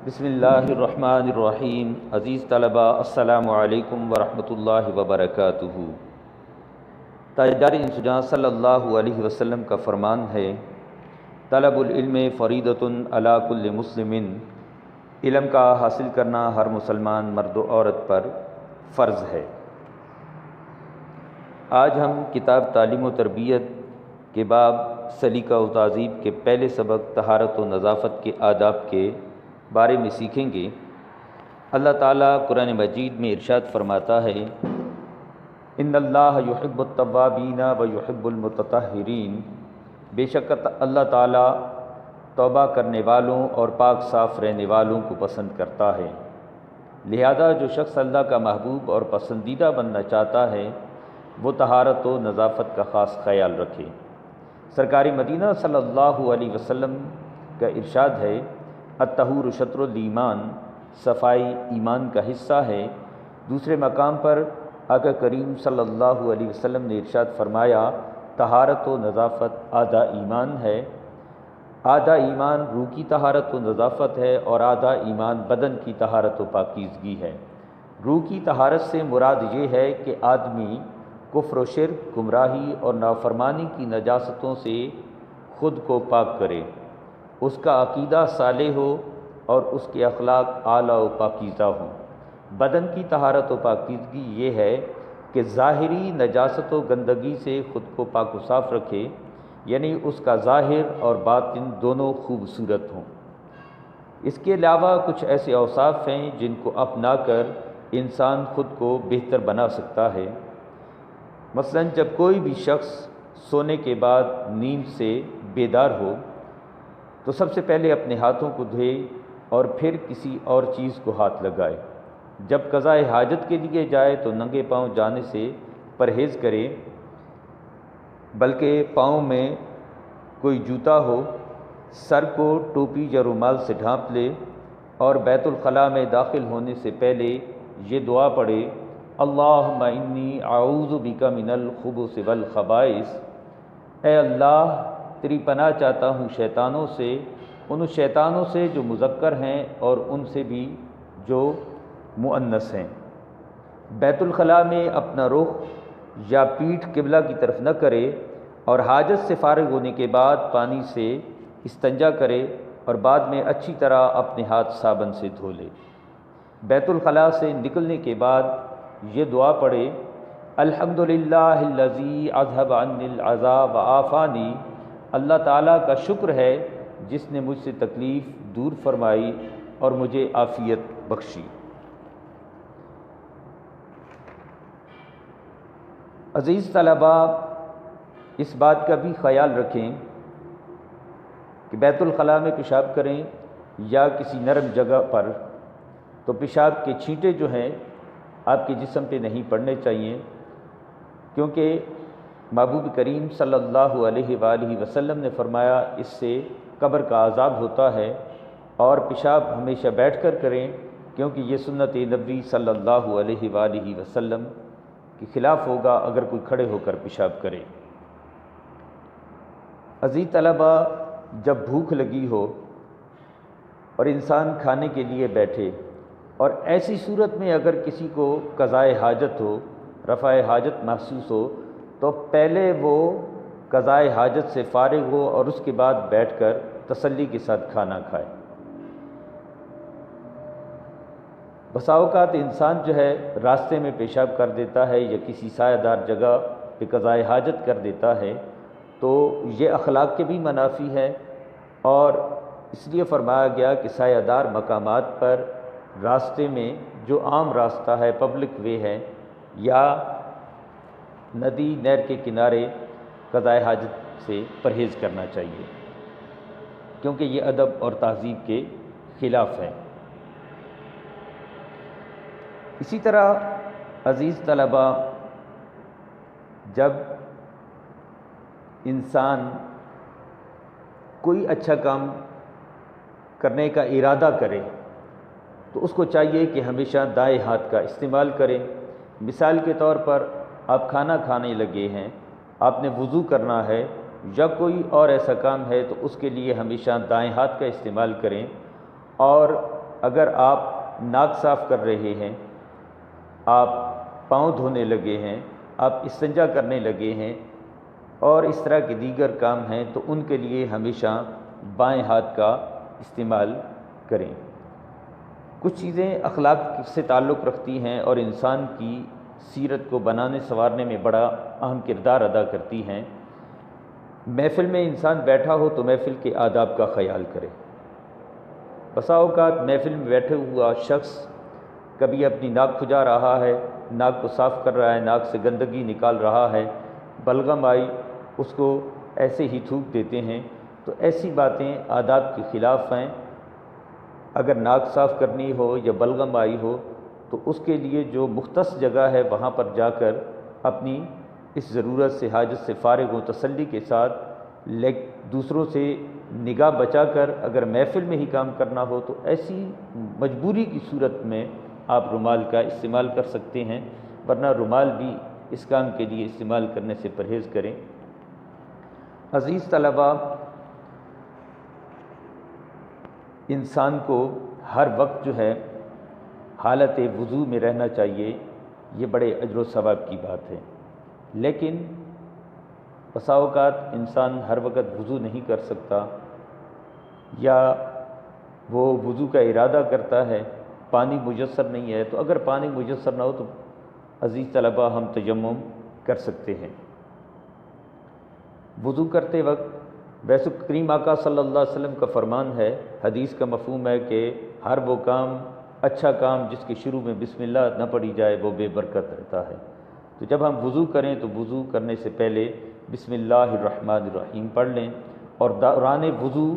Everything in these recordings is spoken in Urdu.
بسم اللہ الرحمن الرحیم۔ عزیز طلبہ، السلام علیکم ورحمۃ اللہ وبرکاتہ۔ تاجدار انسجاں صلی اللہ علیہ وسلم کا فرمان ہے، طلب العلم فریضۃ علی کل مسلم، علم کا حاصل کرنا ہر مسلمان مرد و عورت پر فرض ہے۔ آج ہم کتاب تعلیم و تربیت کے باب سلیقہ و تہذیب کے پہلے سبق طہارت و نظافت کے آداب کے بارے میں سیکھیں گے۔ اللہ تعالیٰ قرآن مجید میں ارشاد فرماتا ہے، ان اللہ یحب التوابین و یحب المتطہرین، بے شک اللہ تعالیٰ توبہ کرنے والوں اور پاک صاف رہنے والوں کو پسند کرتا ہے۔ لہذا جو شخص اللہ کا محبوب اور پسندیدہ بننا چاہتا ہے وہ طہارت و نظافت کا خاص خیال رکھے۔ سرکار مدینہ صلی اللہ علیہ وسلم کا ارشاد ہے، الطہور شطر الایمان، صفائی ایمان کا حصہ ہے۔ دوسرے مقام پر آقا کریم صلی اللہ علیہ وسلم نے ارشاد فرمایا، طہارت و نظافت آدھا ایمان ہے۔ آدھا ایمان روح کی طہارت و نظافت ہے اور آدھا ایمان بدن کی طہارت و پاکیزگی ہے۔ روح کی طہارت سے مراد یہ ہے کہ آدمی کفر و شرک، گمراہی اور نافرمانی کی نجاستوں سے خود کو پاک کرے، اس کا عقیدہ صالح ہو اور اس کے اخلاق اعلیٰ و پاکیزہ ہوں۔ بدن کی طہارت و پاکیزگی یہ ہے کہ ظاہری نجاست و گندگی سے خود کو پاک و صاف رکھے، یعنی اس کا ظاہر اور باطن دونوں خوبصورت ہوں۔ اس کے علاوہ کچھ ایسے اوصاف ہیں جن کو اپنا کر انسان خود کو بہتر بنا سکتا ہے۔ مثلا جب کوئی بھی شخص سونے کے بعد نیند سے بیدار ہو تو سب سے پہلے اپنے ہاتھوں کو دھوئے اور پھر کسی اور چیز کو ہاتھ لگائے۔ جب قضاء حاجت کے لیے جائے تو ننگے پاؤں جانے سے پرہیز کرے، بلکہ پاؤں میں کوئی جوتا ہو، سر کو ٹوپی یا رومال سے ڈھانپ لے اور بیت الخلاء میں داخل ہونے سے پہلے یہ دعا پڑھے، اللہم انی اعوذ بک من الخبث والخبائث، اے اللہ تیری پناہ چاہتا ہوں شیطانوں سے، ان شیطانوں سے جو مذکر ہیں اور ان سے بھی جو مؤنث ہیں۔ بیت الخلاء میں اپنا رخ یا پیٹھ قبلہ کی طرف نہ کرے اور حاجت سے فارغ ہونے کے بعد پانی سے استنجا کرے اور بعد میں اچھی طرح اپنے ہاتھ صابن سے دھو لے۔ بیت الخلاء سے نکلنے کے بعد یہ دعا پڑھے، الحمدللہ الذی اذھب عنی العذا وعافانی، اللہ تعالیٰ کا شکر ہے جس نے مجھ سے تکلیف دور فرمائی اور مجھے عافیت بخشی۔ عزیز طلبہ، اس بات کا بھی خیال رکھیں کہ بیت الخلاء میں پیشاب کریں یا کسی نرم جگہ پر تو پیشاب کے چھینٹے جو ہیں آپ کے جسم پہ نہیں پڑنے چاہیے، کیونکہ محبوب کریم صلی اللہ علیہ وآلہ وسلم نے فرمایا اس سے قبر کا عذاب ہوتا ہے، اور پیشاب ہمیشہ بیٹھ کر کریں کیونکہ یہ سنت نبوی صلی اللہ علیہ وآلہ وسلم کے خلاف ہوگا اگر کوئی کھڑے ہو کر پیشاب کرے۔ عزیز طلبہ، جب بھوک لگی ہو اور انسان کھانے کے لیے بیٹھے اور ایسی صورت میں اگر کسی کو قضاء حاجت ہو، رفع حاجت محسوس ہو، تو پہلے وہ قضاء حاجت سے فارغ ہو اور اس کے بعد بیٹھ کر تسلی کے ساتھ کھانا کھائے۔ بسا اوقات انسان جو ہے راستے میں پیشاب کر دیتا ہے یا کسی سایہ دار جگہ پہ قضاء حاجت کر دیتا ہے تو یہ اخلاق کے بھی منافی ہے، اور اس لیے فرمایا گیا کہ سایہ دار مقامات پر راستے میں جو عام راستہ ہے، پبلک وے ہے، یا ندی نہر کے کنارے قضاء حاجت سے پرہیز کرنا چاہیے، کیونکہ یہ ادب اور تہذیب کے خلاف ہے۔ اسی طرح عزیز طلبہ، جب انسان کوئی اچھا کام کرنے کا ارادہ کرے تو اس کو چاہیے کہ ہمیشہ دائیں ہاتھ کا استعمال کرے۔ مثال کے طور پر آپ کھانا کھانے لگے ہیں، آپ نے وضو کرنا ہے یا کوئی اور ایسا کام ہے تو اس کے لیے ہمیشہ دائیں ہاتھ کا استعمال کریں، اور اگر آپ ناک صاف کر رہے ہیں، آپ پاؤں دھونے لگے ہیں، آپ استنجا کرنے لگے ہیں اور اس طرح کے دیگر کام ہیں تو ان کے لیے ہمیشہ بائیں ہاتھ کا استعمال کریں۔ کچھ چیزیں اخلاق سے تعلق رکھتی ہیں اور انسان کی سیرت کو بنانے سنوارنے میں بڑا اہم کردار ادا کرتی ہیں۔ محفل میں انسان بیٹھا ہو تو محفل کے آداب کا خیال کرے۔ بسا اوقات محفل میں بیٹھے ہوا شخص کبھی اپنی ناک کھجا رہا ہے، ناک کو صاف کر رہا ہے، ناک سے گندگی نکال رہا ہے، بلغم آئی اس کو ایسے ہی تھوک دیتے ہیں، تو ایسی باتیں آداب کے خلاف ہیں۔ اگر ناک صاف کرنی ہو یا بلغم آئی ہو تو اس کے لیے جو مختص جگہ ہے وہاں پر جا کر اپنی اس ضرورت سے حاجت سے فارغ و تسلی کے ساتھ دوسروں سے نگاہ بچا کر اگر محفل میں ہی کام کرنا ہو تو ایسی مجبوری کی صورت میں آپ رومال کا استعمال کر سکتے ہیں، ورنہ رومال بھی اس کام کے لیے استعمال کرنے سے پرہیز کریں۔ عزیز طلباء، انسان کو ہر وقت جو ہے حالت وضو میں رہنا چاہیے، یہ بڑے اجر و ثواب کی بات ہے، لیکن بسا اوقات انسان ہر وقت وضو نہیں کر سکتا، یا وہ وضو کا ارادہ کرتا ہے، پانی میسر نہیں ہے، تو اگر پانی میسر نہ ہو تو عزیز طلباء ہم تیمم کر سکتے ہیں۔ وضو کرتے وقت ویسے کریم آقا صلی اللہ علیہ وسلم کا فرمان ہے، حدیث کا مفہوم ہے کہ ہر وہ کام، اچھا کام جس کے شروع میں بسم اللہ نہ پڑھی جائے وہ بے برکت رہتا ہے۔ تو جب ہم وضو کریں تو وضو کرنے سے پہلے بسم اللہ الرحمن الرحیم پڑھ لیں، اور دوران وضو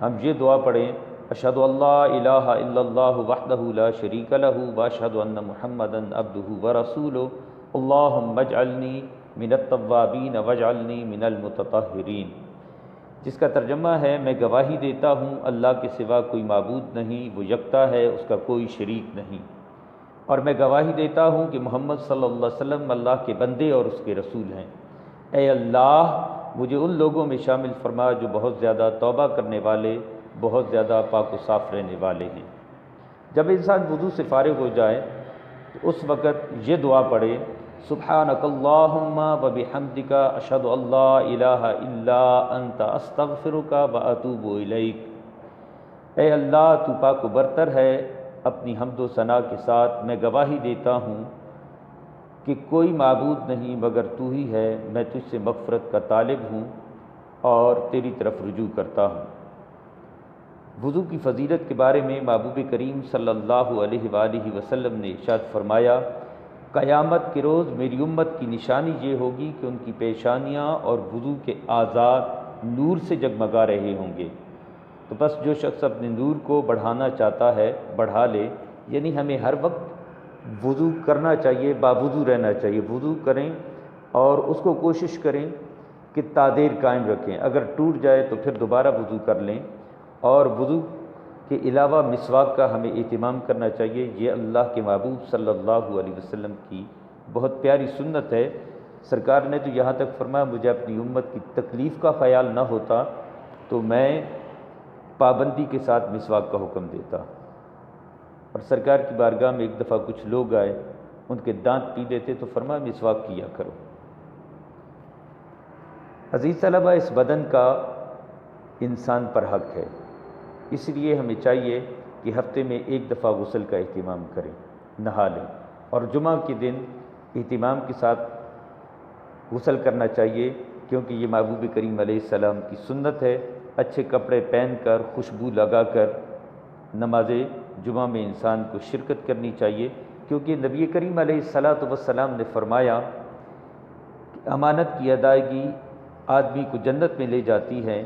ہم یہ دعا پڑھیں، اشہد ان لا الہ الا اللہ وحدہ لا شریک لہ واشہد ان محمدا عبدہ ورسولہ اللہم اجعلنی من التوابین واجعلنی من المتطہرین، جس کا ترجمہ ہے میں گواہی دیتا ہوں اللہ کے سوا کوئی معبود نہیں، وہ یکتا ہے، اس کا کوئی شریک نہیں، اور میں گواہی دیتا ہوں کہ محمد صلی اللہ علیہ وسلم اللہ کے بندے اور اس کے رسول ہیں۔ اے اللہ مجھے ان لوگوں میں شامل فرما جو بہت زیادہ توبہ کرنے والے، بہت زیادہ پاک و صاف رہنے والے ہیں۔ جب انسان وضو سے فارغ ہو جائے تو اس وقت یہ دعا پڑھے، سبحانک اللہم وبحمدک اشہد ان لا الہ الا انت استغفرک واتوب الیک۔ اے اللہ تو پاک و برتر ہے، اپنی حمد و ثنا کے ساتھ میں گواہی دیتا ہوں کہ کوئی معبود نہیں مگر تو ہی ہے، میں تجھ سے مغفرت کا طالب ہوں اور تیری طرف رجوع کرتا ہوں۔ وضو کی فضیلت کے بارے میں محبوب کریم صلی اللہ علیہ وآلہ وسلم نے ارشاد فرمایا، قیامت کے روز میری امت کی نشانی یہ ہوگی کہ ان کی پیشانیاں اور وضو کے اعضاء نور سے جگمگا رہے ہوں گے۔ تو بس جو شخص اپنے نور کو بڑھانا چاہتا ہے بڑھا لے، یعنی ہمیں ہر وقت وضو کرنا چاہیے، باوضو رہنا چاہیے، وضو کریں اور اس کو کوشش کریں کہ تادیر قائم رکھیں، اگر ٹوٹ جائے تو پھر دوبارہ وضو کر لیں، اور وضو کے علاوہ مسواک کا ہمیں اہتمام کرنا چاہیے۔ یہ اللہ کے محبوب صلی اللہ علیہ وسلم کی بہت پیاری سنت ہے۔ سرکار نے تو یہاں تک فرمایا مجھے اپنی امت کی تکلیف کا خیال نہ ہوتا تو میں پابندی کے ساتھ مسواک کا حکم دیتا۔ اور سرکار کی بارگاہ میں ایک دفعہ کچھ لوگ آئے، ان کے دانت پیلے تھے تو فرمایا مسواک کیا کرو۔ عزیز طلبہ، اس بدن کا انسان پر حق ہے، اس لیے ہمیں چاہیے کہ ہفتے میں ایک دفعہ غسل کا اہتمام کریں، نہا لیں، اور جمعہ کے دن اہتمام کے ساتھ غسل کرنا چاہیے، کیونکہ یہ محبوب کریم علیہ السلام کی سنت ہے۔ اچھے کپڑے پہن کر، خوشبو لگا کر نماز جمعہ میں انسان کو شرکت کرنی چاہیے، کیونکہ نبی کریم علیہ السلام نے فرمایا کہ امانت کی ادائیگی آدمی کو جنت میں لے جاتی ہے۔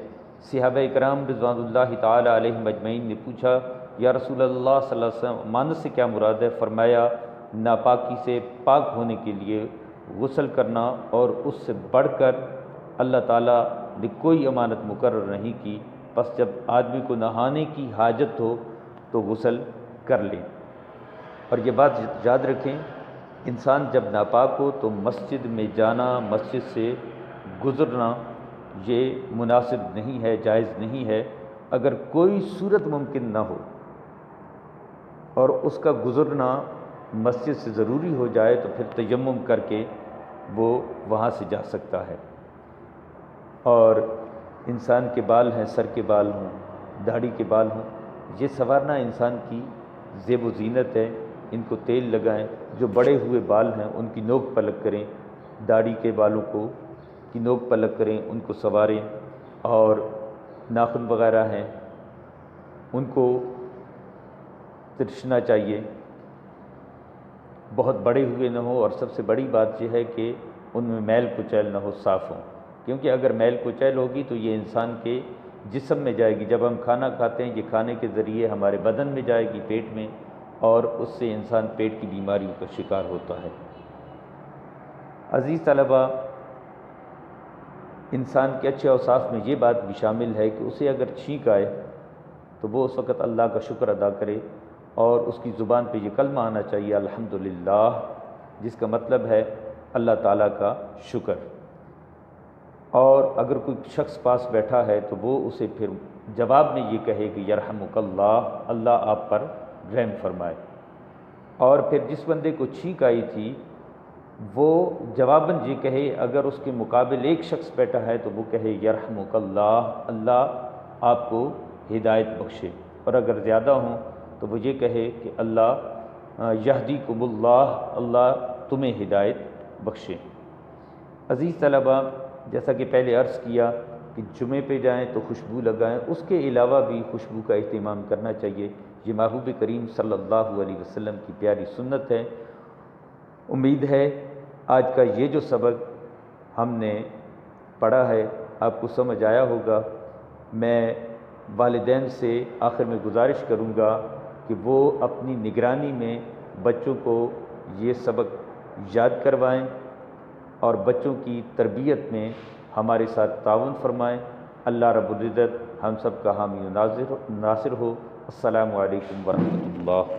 صحابہ کرام رضوان اللہ تعالی علیہم اجمعین نے پوچھا، یا رسول اللہ صلی اللہ علیہ وسلم امانت سے کیا مراد ہے؟ فرمایا ناپاکی سے پاک ہونے کے لیے غسل کرنا، اور اس سے بڑھ کر اللہ تعالیٰ نے کوئی امانت مقرر نہیں کی، بس جب آدمی کو نہانے کی حاجت ہو تو غسل کر لیں۔ اور یہ بات یاد رکھیں، انسان جب ناپاک ہو تو مسجد میں جانا، مسجد سے گزرنا یہ مناسب نہیں ہے، جائز نہیں ہے۔ اگر کوئی صورت ممکن نہ ہو اور اس کا گزرنا مسجد سے ضروری ہو جائے تو پھر تیمم کر کے وہ وہاں سے جا سکتا ہے۔ اور انسان کے بال ہیں، سر کے بال ہوں، داڑھی کے بال ہوں، یہ سنوارنا انسان کی زیب و زینت ہے۔ ان کو تیل لگائیں، جو بڑے ہوئے بال ہیں ان کی نوک پلک کریں، داڑھی کے بالوں کو کی نوک پلک کریں، ان کو سنواریں، اور ناخن وغیرہ ہیں ان کو ترچنا چاہیے، بہت بڑے ہوئے نہ ہو، اور سب سے بڑی بات یہ ہے کہ ان میں میل کچیل نہ ہو، صاف ہوں، کیونکہ اگر میل کچیل ہوگی تو یہ انسان کے جسم میں جائے گی۔ جب ہم کھانا کھاتے ہیں یہ کھانے کے ذریعے ہمارے بدن میں جائے گی، پیٹ میں، اور اس سے انسان پیٹ کی بیماریوں کا شکار ہوتا ہے۔ عزیز طلبہ، انسان کے اچھے اوصاف میں یہ بات بھی شامل ہے کہ اسے اگر چھینک آئے تو وہ اس وقت اللہ کا شکر ادا کرے، اور اس کی زبان پہ یہ کلمہ آنا چاہیے الحمدللہ، جس کا مطلب ہے اللہ تعالیٰ کا شکر۔ اور اگر کوئی شخص پاس بیٹھا ہے تو وہ اسے پھر جواب میں یہ کہے کہ یرحمک اللہ، اللہ آپ پر رحم فرمائے۔ اور پھر جس بندے کو چھینک آئی تھی وہ جواباً یہ کہے، اگر اس کے مقابل ایک شخص بیٹھا ہے تو وہ کہے یرحمک اللہ، اللہ آپ کو ہدایت بخشے، اور اگر زیادہ ہوں تو وہ یہ کہے کہ اللہ یہدیکم اللہ، اللہ تمہیں ہدایت بخشے۔ عزیز طلبہ، جیسا کہ پہلے عرض کیا کہ جمعے پہ جائیں تو خوشبو لگائیں، اس کے علاوہ بھی خوشبو کا اہتمام کرنا چاہیے۔ یہ محبوب کریم صلی اللہ علیہ وسلم کی پیاری سنت ہے۔ امید ہے آج کا یہ جو سبق ہم نے پڑھا ہے آپ کو سمجھ آیا ہوگا۔ میں والدین سے آخر میں گزارش کروں گا کہ وہ اپنی نگرانی میں بچوں کو یہ سبق یاد کروائیں اور بچوں کی تربیت میں ہمارے ساتھ تعاون فرمائیں۔ اللہ رب العزت ہم سب کا حامی و ناصر ہو۔ السلام علیکم ورحمۃ اللہ۔